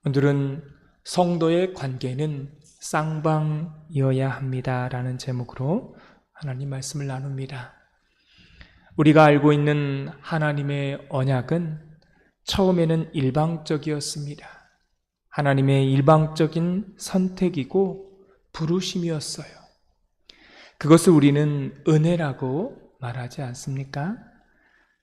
오늘은 성도의 관계는 쌍방이어야 합니다 라는 제목으로 하나님 말씀을 나눕니다. 우리가 알고 있는 하나님의 언약은 처음에는 일방적이었습니다. 하나님의 일방적인 선택이고 부르심이었어요. 그것을 우리는 은혜라고 말하지 않습니까?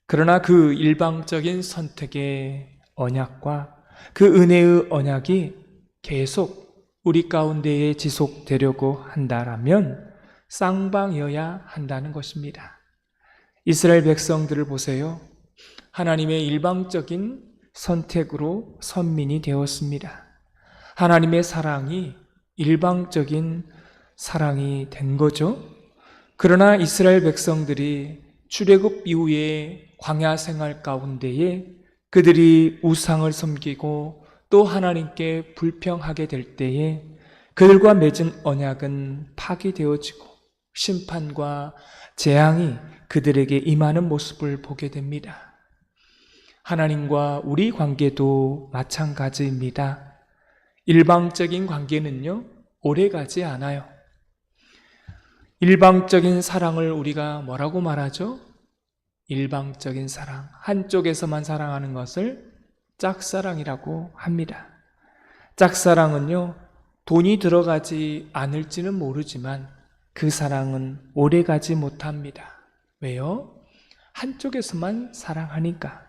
그러나 그 일방적인 선택의 언약과 그 은혜의 언약이 계속 우리 가운데에 지속되려고 한다라면 쌍방이어야 한다는 것입니다. 이스라엘 백성들을 보세요. 하나님의 일방적인 선택으로 선민이 되었습니다. 하나님의 사랑이 일방적인 사랑이 된 거죠. 그러나 이스라엘 백성들이 출애굽 이후에 광야 생활 가운데에 그들이 우상을 섬기고 또 하나님께 불평하게 될 때에 그들과 맺은 언약은 파기되어지고 심판과 재앙이 그들에게 임하는 모습을 보게 됩니다. 하나님과 우리 관계도 마찬가지입니다. 일방적인 관계는요, 오래가지 않아요. 일방적인 사랑을 우리가 뭐라고 말하죠? 일방적인 사랑, 한쪽에서만 사랑하는 것을 짝사랑이라고 합니다. 짝사랑은요, 돈이 들어가지 않을지는 모르지만 그 사랑은 오래가지 못합니다. 왜요? 한쪽에서만 사랑하니까.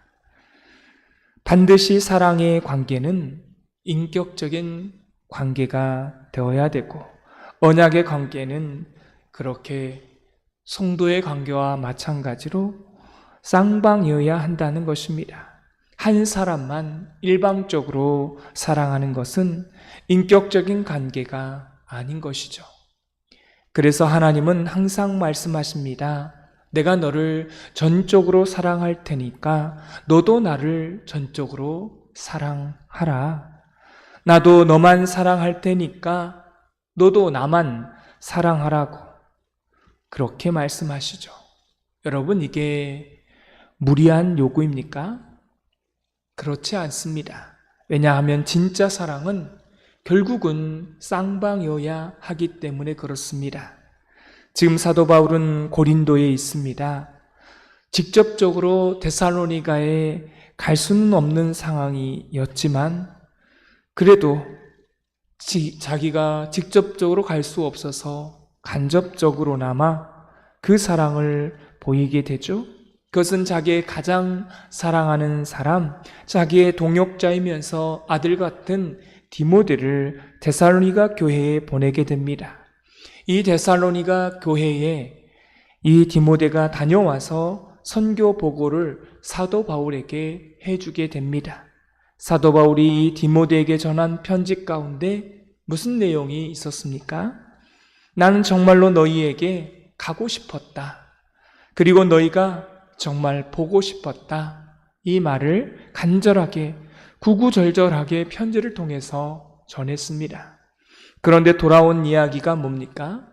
반드시 사랑의 관계는 인격적인 관계가 되어야 되고, 언약의 관계는 그렇게 성도의 관계와 마찬가지로 쌍방이어야 한다는 것입니다. 한 사람만 일방적으로 사랑하는 것은 인격적인 관계가 아닌 것이죠. 그래서 하나님은 항상 말씀하십니다. 내가 너를 전적으로 사랑할 테니까 너도 나를 전적으로 사랑하라. 나도 너만 사랑할 테니까 너도 나만 사랑하라고 그렇게 말씀하시죠. 여러분, 이게 무리한 요구입니까? 그렇지 않습니다. 왜냐하면 진짜 사랑은 결국은 쌍방이어야 하기 때문에 그렇습니다. 지금 사도 바울은 고린도에 있습니다. 직접적으로 데살로니가에 갈 수는 없는 상황이었지만 그래도 자기가 직접적으로 갈 수 없어서 간접적으로나마 그 사랑을 보이게 되죠. 그것은 자기의 가장 사랑하는 사람, 자기의 동역자이면서 아들 같은 디모데를 데살로니가 교회에 보내게 됩니다. 이 데살로니가 교회에 이 디모데가 다녀와서 선교 보고를 사도 바울에게 해주게 됩니다. 사도 바울이 이 디모데에게 전한 편지 가운데 무슨 내용이 있었습니까? 나는 정말로 너희에게 가고 싶었다. 그리고 너희가 정말 보고 싶었다. 이 말을 간절하게 구구절절하게 편지를 통해서 전했습니다. 그런데 돌아온 이야기가 뭡니까?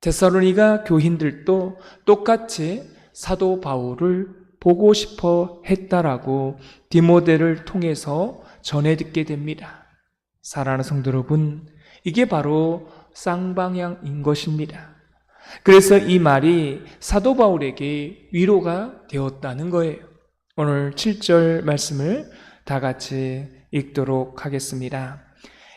데살로니가 교인들도 똑같이 사도 바울을 보고 싶어 했다라고 디모데를 통해서 전해 듣게 됩니다. 사랑하는 성도 여러분, 이게 바로 쌍방향인 것입니다. 그래서 이 말이 사도 바울에게 위로가 되었다는 거예요. 오늘 7절 말씀을 다 같이 읽도록 하겠습니다.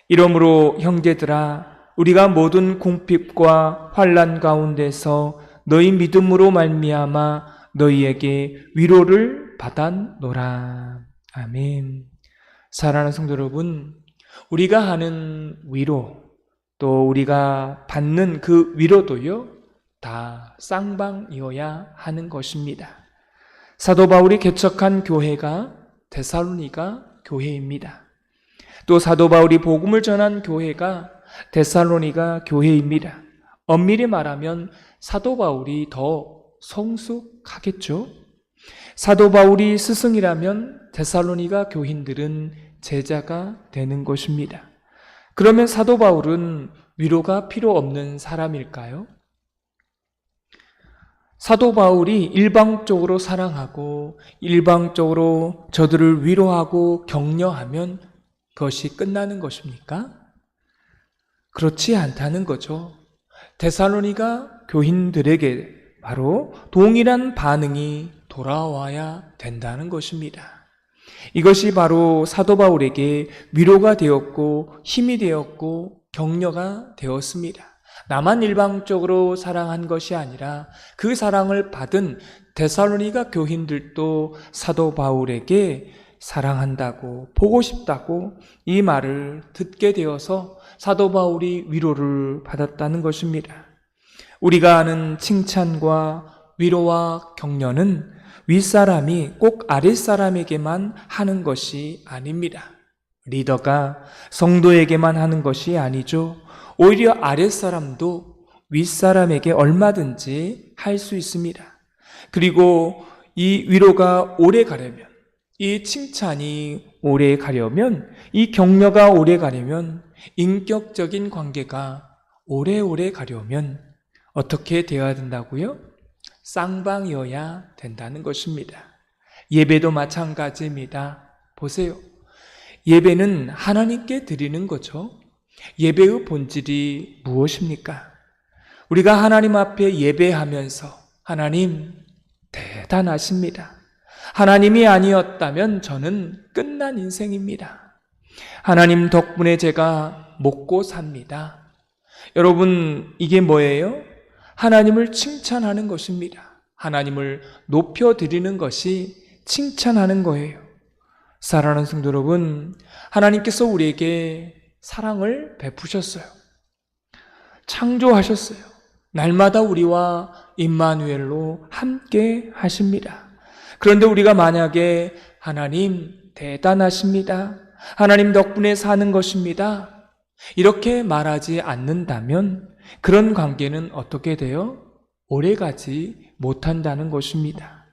이러므로 형제들아, 우리가 모든 궁핍과 환난 가운데서 너희 믿음으로 말미암아 너희에게 위로를 받았노라. 아멘. 사랑하는 성도 여러분, 우리가 하는 위로, 또 우리가 받는 그 위로도요, 다 쌍방이어야 하는 것입니다. 사도 바울이 개척한 교회가 데살로니가 교회입니다. 또 사도 바울이 복음을 전한 교회가 데살로니가 교회입니다. 엄밀히 말하면 사도 바울이 더 성숙하겠죠. 사도 바울이 스승이라면 데살로니가 교인들은 제자가 되는 것입니다. 그러면 사도 바울은 위로가 필요 없는 사람일까요? 사도 바울이 일방적으로 사랑하고 일방적으로 저들을 위로하고 격려하면 그것이 끝나는 것입니까? 그렇지 않다는 거죠. 데살로니가 교인들에게 바로 동일한 반응이 돌아와야 된다는 것입니다. 이것이 바로 사도 바울에게 위로가 되었고 힘이 되었고 격려가 되었습니다. 나만 일방적으로 사랑한 것이 아니라 그 사랑을 받은 데살로니가 교인들도 사도 바울에게 사랑한다고, 보고 싶다고 이 말을 듣게 되어서 사도 바울이 위로를 받았다는 것입니다. 우리가 아는 칭찬과 위로와 격려는 윗사람이 꼭 아랫사람에게만 하는 것이 아닙니다. 리더가 성도에게만 하는 것이 아니죠. 오히려 아랫사람도 윗사람에게 얼마든지 할 수 있습니다. 그리고 이 위로가 오래 가려면, 이 칭찬이 오래 가려면, 이 격려가 오래 가려면, 인격적인 관계가 오래오래 가려면 어떻게 되어야 된다고요? 쌍방이어야 된다는 것입니다. 예배도 마찬가지입니다. 보세요. 예배는 하나님께 드리는 거죠. 예배의 본질이 무엇입니까? 우리가 하나님 앞에 예배하면서 하나님 대단하십니다. 하나님이 아니었다면 저는 끝난 인생입니다. 하나님 덕분에 제가 먹고 삽니다. 여러분, 이게 뭐예요? 하나님을 칭찬하는 것입니다. 하나님을 높여드리는 것이 칭찬하는 거예요. 사랑하는 성도 여러분, 하나님께서 우리에게 사랑을 베푸셨어요. 창조하셨어요. 날마다 우리와 임마누엘로 함께 하십니다. 그런데 우리가 만약에 하나님 대단하십니다, 하나님 덕분에 사는 것입니다, 이렇게 말하지 않는다면 그런 관계는 어떻게 돼요? 오래가지 못한다는 것입니다.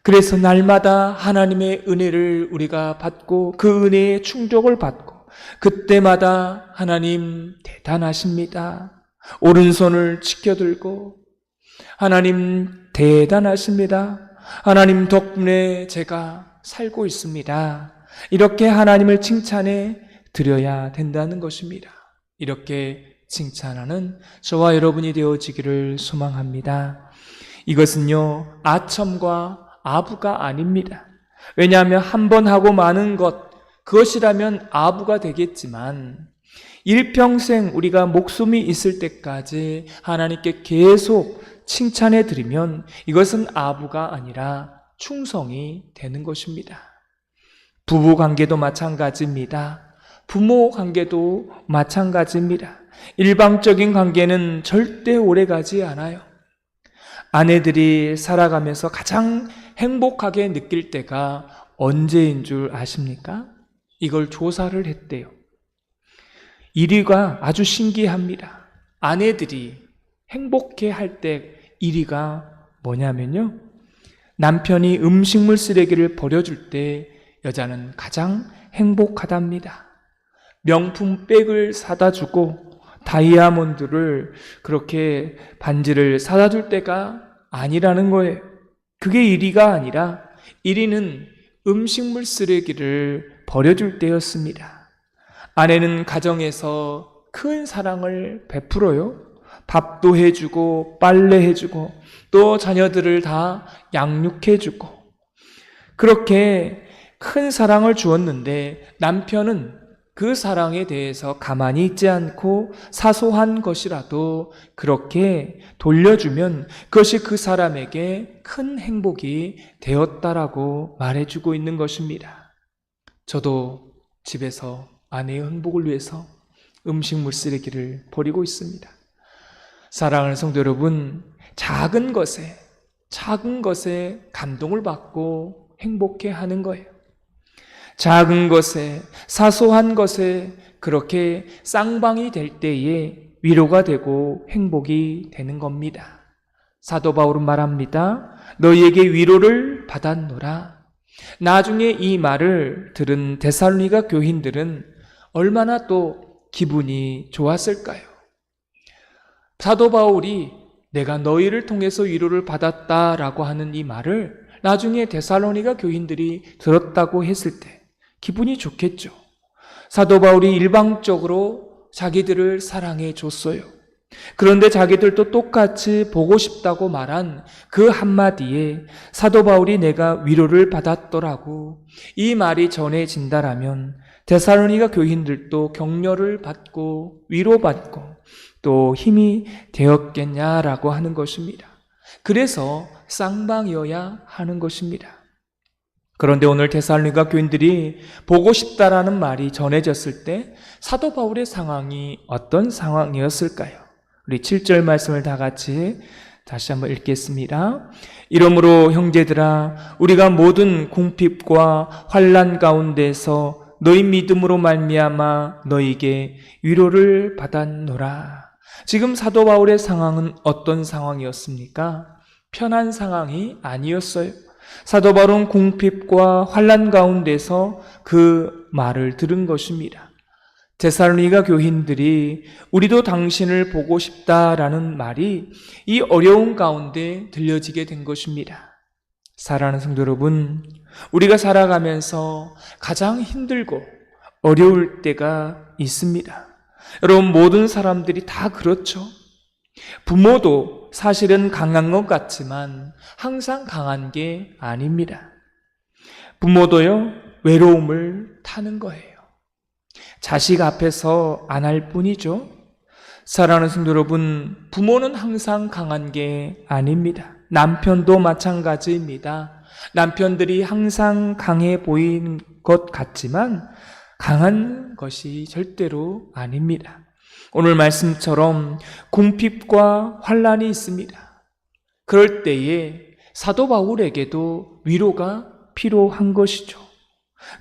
그래서 날마다 하나님의 은혜를 우리가 받고 그 은혜의 충족을 받고 그때마다 하나님 대단하십니다, 오른손을 지켜들고 하나님 대단하십니다, 하나님 덕분에 제가 살고 있습니다, 이렇게 하나님을 칭찬해 드려야 된다는 것입니다. 이렇게 칭찬하는 저와 여러분이 되어지기를 소망합니다. 이것은요, 아첨과 아부가 아닙니다. 왜냐하면 한 번 하고 마는 것, 그것이라면 아부가 되겠지만 일평생 우리가 목숨이 있을 때까지 하나님께 계속 칭찬해 드리면 이것은 아부가 아니라 충성이 되는 것입니다. 부부 관계도 마찬가지입니다. 부모 관계도 마찬가지입니다. 일방적인 관계는 절대 오래가지 않아요. 아내들이 살아가면서 가장 행복하게 느낄 때가 언제인 줄 아십니까? 이걸 조사를 했대요. 1위가 아주 신기합니다. 아내들이 행복해 할 때 1위가 뭐냐면요, 남편이 음식물 쓰레기를 버려줄 때 여자는 가장 행복하답니다. 명품 백을 사다 주고 다이아몬드를, 그렇게 반지를 사다 줄 때가 아니라는 거예요. 그게 1위가 아니라 1위는 음식물 쓰레기를 버려줄 때였습니다. 아내는 가정에서 큰 사랑을 베풀어요. 밥도 해주고 빨래해주고 또 자녀들을 다 양육해주고 그렇게 큰 사랑을 주었는데 남편은 그 사랑에 대해서 가만히 있지 않고 사소한 것이라도 그렇게 돌려주면 그것이 그 사람에게 큰 행복이 되었다라고 말해주고 있는 것입니다. 저도 집에서 아내의 행복을 위해서 음식물 쓰레기를 버리고 있습니다. 사랑하는 성도 여러분, 작은 것에 감동을 받고 행복해 하는 거예요. 작은 것에, 사소한 것에 그렇게 쌍방이 될 때에 위로가 되고 행복이 되는 겁니다. 사도 바울은 말합니다. 너희에게 위로를 받았노라. 나중에 이 말을 들은 데살로니가 교인들은 얼마나 또 기분이 좋았을까요? 사도 바울이 내가 너희를 통해서 위로를 받았다라고 하는 이 말을 나중에 데살로니가 교인들이 들었다고 했을 때 기분이 좋겠죠. 사도 바울이 일방적으로 자기들을 사랑해 줬어요. 그런데 자기들도 똑같이 보고 싶다고 말한 그 한마디에 사도 바울이 내가 위로를 받았더라고, 이 말이 전해진다라면 데살로니가 교인들도 격려를 받고 위로받고 또 힘이 되었겠냐라고 하는 것입니다. 그래서 쌍방이어야 하는 것입니다. 그런데 오늘 데살로니가 교인들이 보고 싶다라는 말이 전해졌을 때 사도 바울의 상황이 어떤 상황이었을까요? 우리 7절 말씀을 다 같이 다시 한번 읽겠습니다. 이러므로 형제들아, 우리가 모든 궁핍과 환난 가운데서 너희 믿음으로 말미암아 너희에게 위로를 받았노라. 지금 사도 바울의 상황은 어떤 상황이었습니까? 편한 상황이 아니었어요. 사도 바울은 궁핍과 환난 가운데서 그 말을 들은 것입니다. 데살로니가 교인들이 우리도 당신을 보고 싶다라는 말이 이 어려운 가운데 들려지게 된 것입니다. 사랑하는 성도 여러분, 우리가 살아가면서 가장 힘들고 어려울 때가 있습니다. 여러분, 모든 사람들이 다 그렇죠. 부모도 사실은 강한 것 같지만 항상 강한 게 아닙니다. 부모도요, 외로움을 타는 거예요. 자식 앞에서 안 할 뿐이죠. 사랑하는 성도 여러분, 부모는 항상 강한 게 아닙니다. 남편도 마찬가지입니다. 남편들이 항상 강해 보이는 것 같지만 강한 것이 절대로 아닙니다. 오늘 말씀처럼 궁핍과 환난이 있습니다. 그럴 때에 사도 바울에게도 위로가 필요한 것이죠.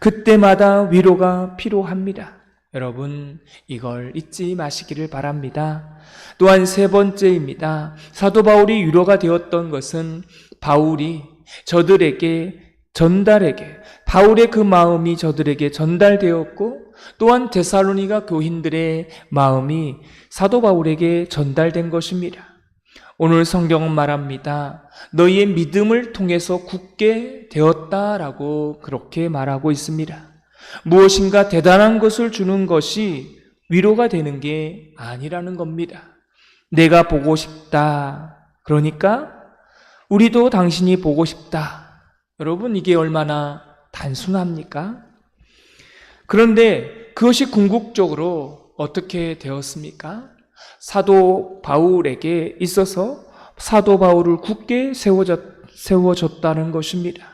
그때마다 위로가 필요합니다. 여러분, 이걸 잊지 마시기를 바랍니다. 또한 세 번째입니다. 사도 바울이 위로가 되었던 것은 바울이 바울의 그 마음이 저들에게 전달되었고, 또한 데살로니가 교인들의 마음이 사도 바울에게 전달된 것입니다. 오늘 성경은 말합니다. 너희의 믿음을 통해서 굳게 되었다라고 그렇게 말하고 있습니다. 무엇인가 대단한 것을 주는 것이 위로가 되는 게 아니라는 겁니다. 내가 보고 싶다. 그러니까 우리도 당신이 보고 싶다. 여러분, 이게 얼마나 단순합니까? 그런데 그것이 궁극적으로 어떻게 되었습니까? 사도 바울에게 있어서 사도 바울을 굳게 세워줬다는 것입니다.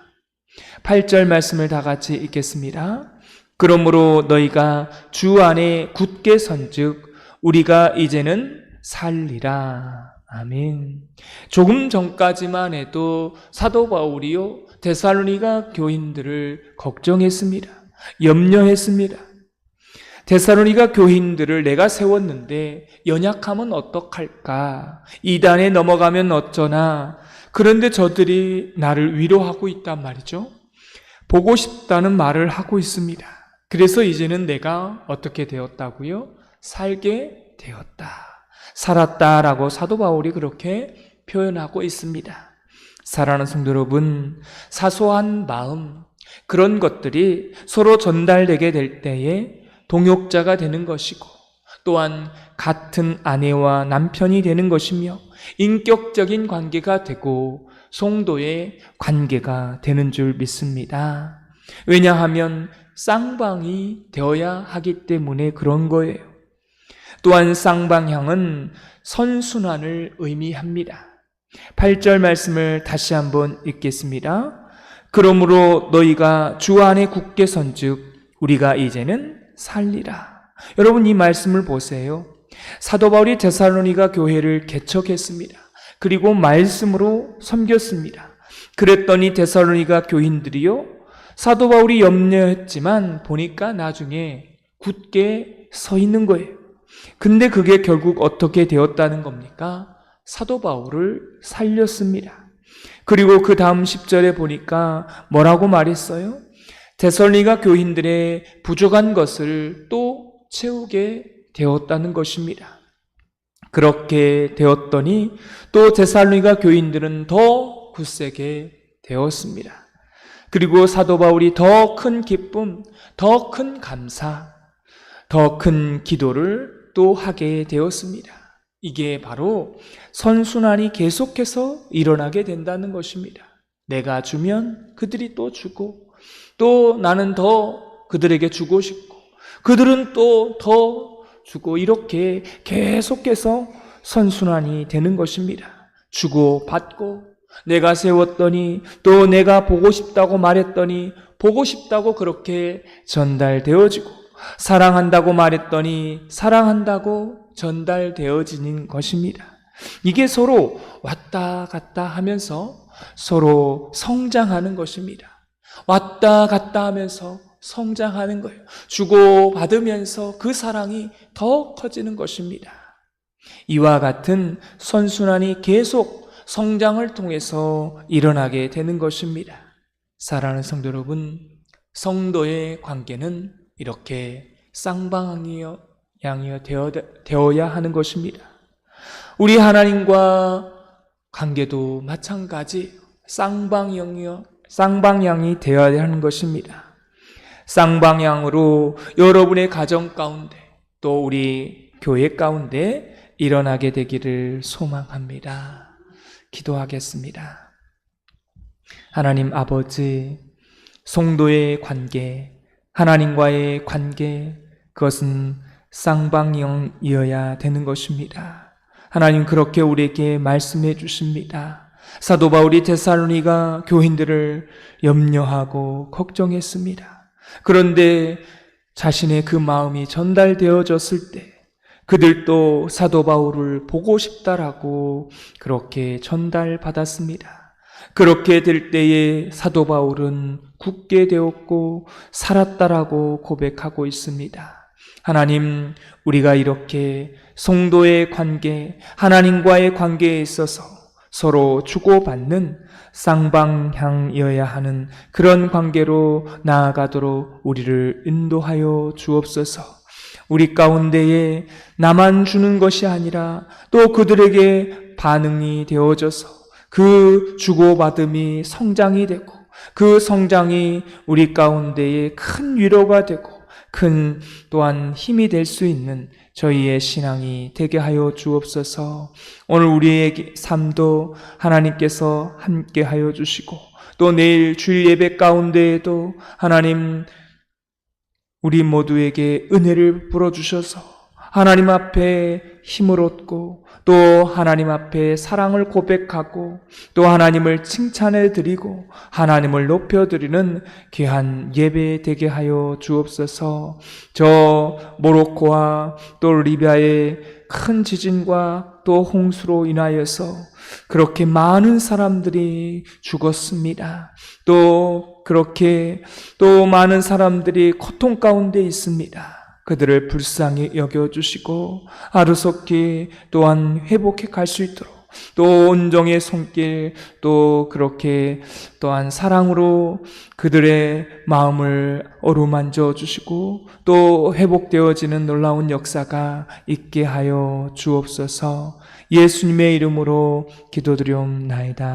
8절 말씀을 다 같이 읽겠습니다. 그러므로 너희가 주 안에 굳게 선즉 우리가 이제는 살리라. 아멘. 조금 전까지만 해도 사도 바울이요, 데살로니가 교인들을 걱정했습니다. 염려했습니다. 데살로니가 교인들을 내가 세웠는데 연약하면 어떡할까? 이단에 넘어가면 어쩌나? 그런데 저들이 나를 위로하고 있단 말이죠. 보고 싶다는 말을 하고 있습니다. 그래서 이제는 내가 어떻게 되었다고요? 살게 되었다. 살았다라고 사도 바울이 그렇게 표현하고 있습니다. 사랑하는 성도 여러분, 사소한 마음, 그런 것들이 서로 전달되게 될 때에 동역자가 되는 것이고, 또한 같은 아내와 남편이 되는 것이며 인격적인 관계가 되고 성도의 관계가 되는 줄 믿습니다. 왜냐하면 쌍방이 되어야 하기 때문에 그런 거예요. 또한 쌍방향은 선순환을 의미합니다. 8절 말씀을 다시 한번 읽겠습니다. 그러므로 너희가 주 안에 굳게 선즉 우리가 이제는 살리라. 여러분, 이 말씀을 보세요. 사도 바울이 데살로니가 교회를 개척했습니다. 그리고 말씀으로 섬겼습니다. 그랬더니 데살로니가 교인들이요, 사도 바울이 염려했지만 보니까 나중에 굳게 서 있는 거예요. 근데 그게 결국 어떻게 되었다는 겁니까? 사도 바울을 살렸습니다. 그리고 그 다음 10절에 보니까 뭐라고 말했어요? 데살로니가 교인들의 부족한 것을 또 채우게 되었다는 것입니다. 그렇게 되었더니 또 데살로니가 교인들은 더 굳세게 되었습니다. 그리고 사도 바울이 더 큰 기쁨, 더 큰 감사, 더 큰 기도를 또 하게 되었습니다. 이게 바로 선순환이 계속해서 일어나게 된다는 것입니다. 내가 주면 그들이 또 주고, 또 나는 더 그들에게 주고 싶고, 그들은 또 더 주고, 이렇게 계속해서 선순환이 되는 것입니다. 주고 받고, 내가 세웠더니 또 내가 보고 싶다고 말했더니 보고 싶다고 그렇게 전달되어지고, 사랑한다고 말했더니 사랑한다고 전달되어지는 것입니다. 이게 서로 왔다 갔다 하면서 서로 성장하는 것입니다. 왔다 갔다 하면서 성장하는 거예요. 주고 받으면서 그 사랑이 더 커지는 것입니다. 이와 같은 선순환이 계속 성장을 통해서 일어나게 되는 것입니다. 사랑하는 성도 여러분, 성도의 관계는 이렇게 쌍방향이어 되어야 하는 것입니다. 우리 하나님과 관계도 마찬가지 쌍방향이 되어야 하는 것입니다. 쌍방향으로 여러분의 가정 가운데 또 우리 교회 가운데 일어나게 되기를 소망합니다. 기도하겠습니다. 하나님 아버지, 성도의 관계, 하나님과의 관계, 그것은 쌍방향이어야 되는 것입니다. 하나님 그렇게 우리에게 말씀해 주십니다. 사도 바울이 데살로니가 교인들을 염려하고 걱정했습니다. 그런데 자신의 그 마음이 전달되어졌을 때 그들도 사도 바울을 보고 싶다라고 그렇게 전달받았습니다. 그렇게 될 때에 사도 바울은 굳게 되었고 살았다라고 고백하고 있습니다. 하나님, 우리가 이렇게 성도의 관계, 하나님과의 관계에 있어서 서로 주고받는 쌍방향이어야 하는 그런 관계로 나아가도록 우리를 인도하여 주옵소서. 우리 가운데에 나만 주는 것이 아니라 또 그들에게 반응이 되어져서 그 주고받음이 성장이 되고 그 성장이 우리 가운데에 큰 위로가 되고 큰 또한 힘이 될 수 있는 저희의 신앙이 되게 하여 주옵소서. 오늘 우리의 삶도 하나님께서 함께 하여 주시고 또 내일 주일 예배 가운데에도 하나님 우리 모두에게 은혜를 불어주셔서 하나님 앞에 힘을 얻고 또 하나님 앞에 사랑을 고백하고 또 하나님을 칭찬해 드리고 하나님을 높여 드리는 귀한 예배 되게 하여 주옵소서. 저 모로코와 또 리비아의 큰 지진과 또 홍수로 인하여서 그렇게 많은 사람들이 죽었습니다. 또 그렇게 또 많은 사람들이 고통 가운데 있습니다. 그들을 불쌍히 여겨주시고 하루속히 또한 회복해 갈 수 있도록 또 온정의 손길 또 그렇게 또한 사랑으로 그들의 마음을 어루만져 주시고 또 회복되어지는 놀라운 역사가 있게 하여 주옵소서. 예수님의 이름으로 기도드리옵나이다.